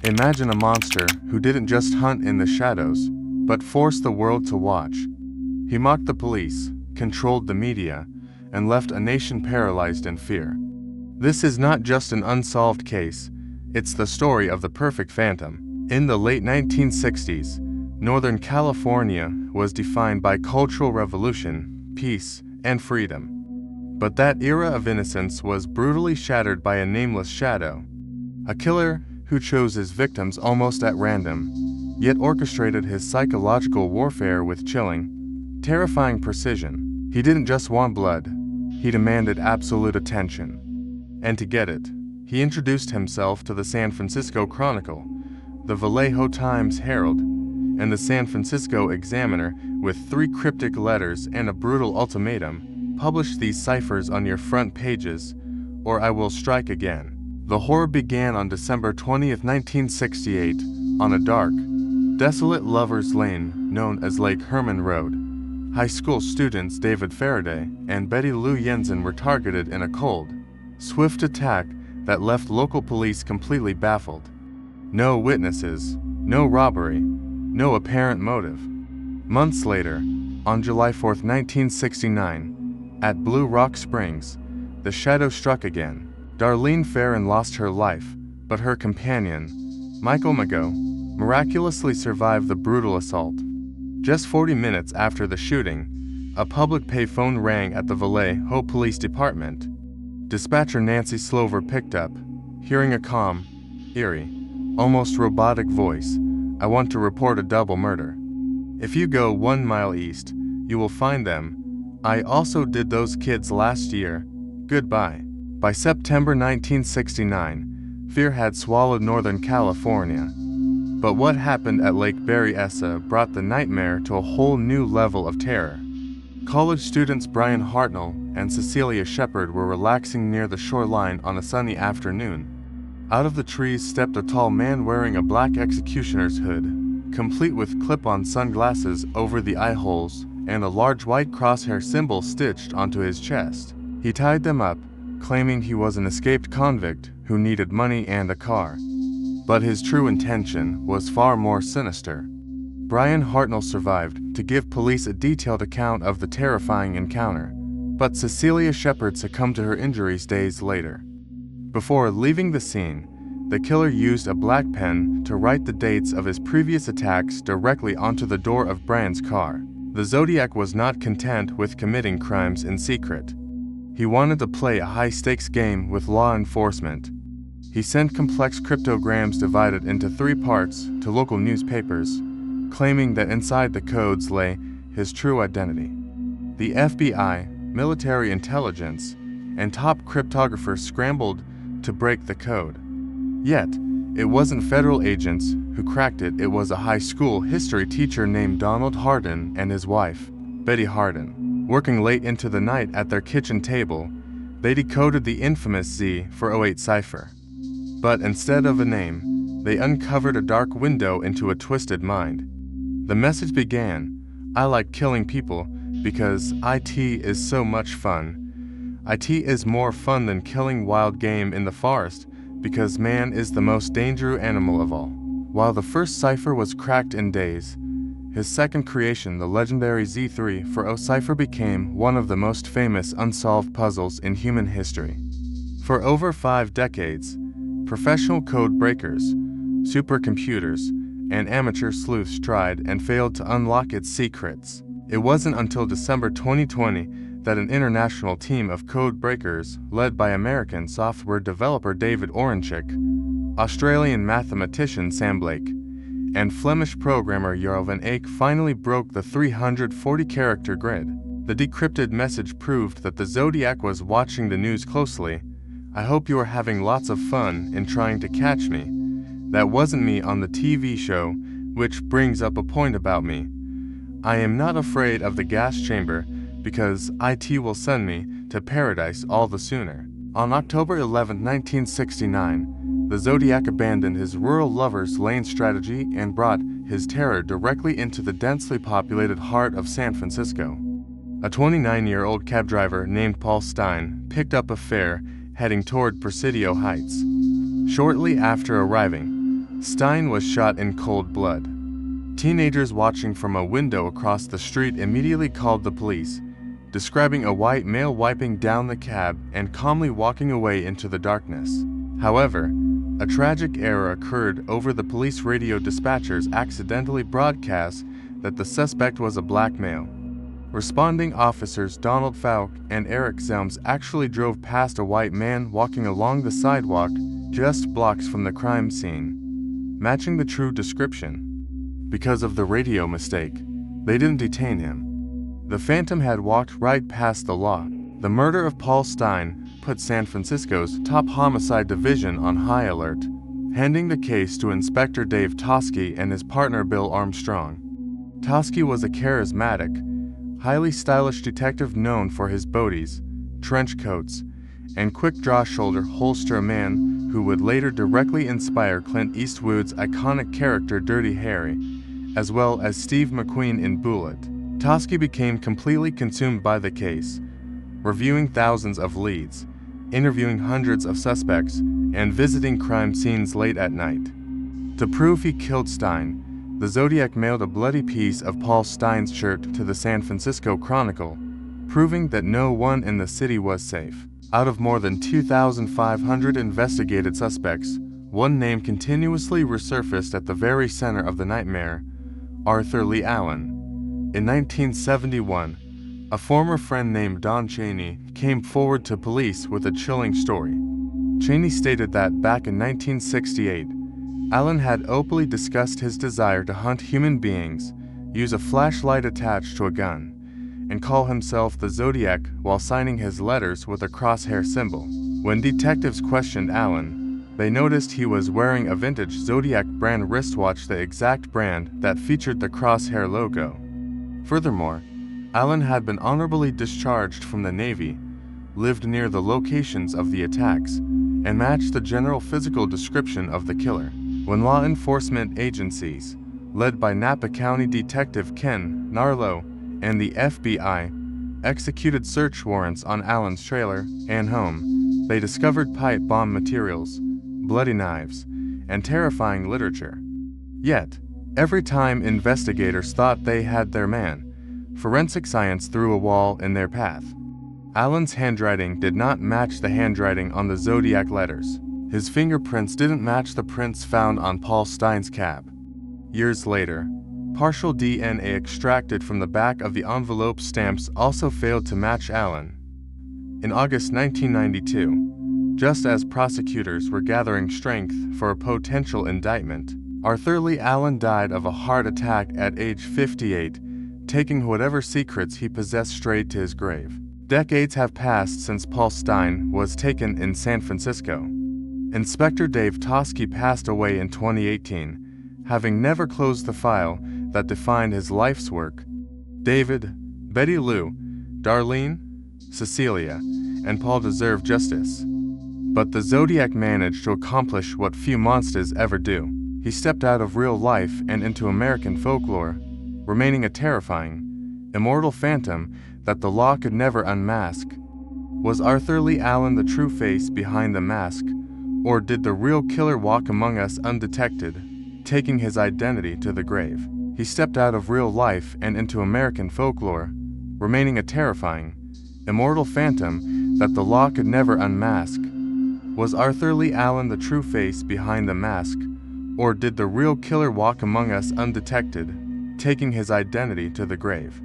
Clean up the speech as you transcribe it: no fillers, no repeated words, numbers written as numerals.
Imagine a monster who didn't just hunt in the shadows, but forced the world to watch. He mocked the police, controlled the media, and left a nation paralyzed in fear. This is not just an unsolved case, it's the story of the perfect phantom. In the late 1960s, Northern California was defined by cultural revolution, peace, and freedom. But that era of innocence was brutally shattered by a nameless shadow. A killer who chose his victims almost at random, yet orchestrated his psychological warfare with chilling, terrifying precision. He didn't just want blood, he demanded absolute attention. And to get it, he introduced himself to the San Francisco Chronicle, the Vallejo Times-Herald, and the San Francisco Examiner with 3 cryptic letters and a brutal ultimatum: publish these ciphers on your front pages, or I will strike again. The horror began on December 20th, 1968, on a dark, desolate lover's lane known as Lake Herman Road. High school students David Faraday and Betty Lou Jensen were targeted in a cold, swift attack that left local police completely baffled. No witnesses, no robbery, no apparent motive. Months later, on July 4th, 1969, at Blue Rock Springs, the shadow struck again. Darlene Ferrin lost her life, but her companion, Michael Mago, miraculously survived the brutal assault. Just 40 minutes after the shooting, a public payphone rang at the Vallejo Police Department. Dispatcher Nancy Slover picked up, hearing a calm, eerie, almost robotic voice. "I want to report a double murder. If you go 1 mile east, you will find them. I also did those kids last year. Goodbye." By September 1969, fear had swallowed Northern California. But what happened at Lake Berryessa brought the nightmare to a whole new level of terror. College students Brian Hartnell and Cecilia Shepard were relaxing near the shoreline on a sunny afternoon. Out of the trees stepped a tall man wearing a black executioner's hood, complete with clip-on sunglasses over the eye holes and a large white crosshair symbol stitched onto his chest. He tied them up, claiming he was an escaped convict who needed money and a car. But his true intention was far more sinister. Brian Hartnell survived to give police a detailed account of the terrifying encounter, but Cecilia Shepard succumbed to her injuries days later. Before leaving the scene, the killer used a black pen to write the dates of his previous attacks directly onto the door of Brian's car. The Zodiac was not content with committing crimes in secret. He wanted to play a high-stakes game with law enforcement. He sent complex cryptograms divided into 3 parts to local newspapers, claiming that inside the codes lay his true identity. The FBI, military intelligence, and top cryptographers scrambled to break the code. Yet, it wasn't federal agents who cracked it, it was a high school history teacher named Donald Hardin and his wife, Betty Hardin. Working late into the night at their kitchen table, they decoded the infamous Z408 cipher. But instead of a name, they uncovered a dark window into a twisted mind. The message began, "I like killing people because IT is so much fun. IT is more fun than killing wild game in the forest because man is the most dangerous animal of all." While the first cipher was cracked in days, his second creation, the legendary Z340 cipher, became one of the most famous unsolved puzzles in human history. For over 5 decades, professional code breakers, supercomputers, and amateur sleuths tried and failed to unlock its secrets. It wasn't until December 2020 that an international team of code breakers, led by American software developer David Orenchik, Australian mathematician Sam Blake, and Flemish programmer Jaro van Eyck, finally broke the 340-character grid. The decrypted message proved that the Zodiac was watching the news closely. "I hope you are having lots of fun in trying to catch me. That wasn't me on the TV show," which brings up a point about me. I am not afraid of the gas chamber because IT will send me to paradise all the sooner. On October 11, 1969, the Zodiac abandoned his rural lover's lane strategy and brought his terror directly into the densely populated heart of San Francisco. A 29-year-old cab driver named Paul Stein picked up a fare heading toward Presidio Heights. Shortly after arriving, Stein was shot in cold blood. Teenagers watching from a window across the street immediately called the police, describing a white male wiping down the cab and calmly walking away into the darkness. However, a tragic error occurred over the police radio dispatchers accidentally broadcast that the suspect was a black male. Responding officers Donald Falk and Eric Zelms actually drove past a white man walking along the sidewalk just blocks from the crime scene, matching the true description. Because of the radio mistake, they didn't detain him. The Phantom had walked right past the law. The murder of Paul Stein put San Francisco's top homicide division on high alert, handing the case to Inspector Dave Toschi and his partner Bill Armstrong. Toschi was a charismatic, highly stylish detective known for his boadies, trench coats, and quick-draw shoulder holster, a man who would later directly inspire Clint Eastwood's iconic character Dirty Harry, as well as Steve McQueen in Bullet. Toschi became completely consumed by the case, reviewing thousands of leads, interviewing hundreds of suspects, and visiting crime scenes late at night. To prove he killed Stein, the Zodiac mailed a bloody piece of Paul Stein's shirt to the San Francisco Chronicle, proving that no one in the city was safe. Out of more than 2,500 investigated suspects, one name continuously resurfaced at the very center of the nightmare: Arthur Leigh Allen. In 1971, a former friend named Don Cheney came forward to police with a chilling story. Cheney stated that back in 1968, Allen had openly discussed his desire to hunt human beings, use a flashlight attached to a gun, and call himself the Zodiac while signing his letters with a crosshair symbol. When detectives questioned Allen, they noticed he was wearing a vintage Zodiac brand wristwatch, the exact brand that featured the crosshair logo. Furthermore, Allen had been honorably discharged from the Navy, lived near the locations of the attacks, and matched the general physical description of the killer. When law enforcement agencies, led by Napa County Detective Ken Narlow and the FBI, executed search warrants on Allen's trailer and home, they discovered pipe bomb materials, bloody knives, and terrifying literature. Yet, every time investigators thought they had their man, forensic science threw a wall in their path. Allen's handwriting did not match the handwriting on the Zodiac letters. His fingerprints didn't match the prints found on Paul Stein's cab. Years later, partial DNA extracted from the back of the envelope stamps also failed to match Allen. In August 1992, just as prosecutors were gathering strength for a potential indictment, Arthur Leigh Allen died of a heart attack at age 58, taking whatever secrets he possessed straight to his grave. Decades have passed since Paul Stein was taken in San Francisco. Inspector Dave Toschi passed away in 2018, having never closed the file that defined his life's work. David, Betty Lou, Darlene, Cecilia, and Paul deserve justice. But the Zodiac managed to accomplish what few monsters ever do. He stepped out of real life and into American folklore, remaining a terrifying, immortal phantom that the law could never unmask. Was Arthur Leigh Allen the true face behind the mask, or did the real killer walk among us undetected, taking his identity to the grave? He stepped out of real life and into American folklore, remaining a terrifying, immortal phantom that the law could never unmask. Was Arthur Leigh Allen the true face behind the mask, or did the real killer walk among us undetected, taking his identity to the grave?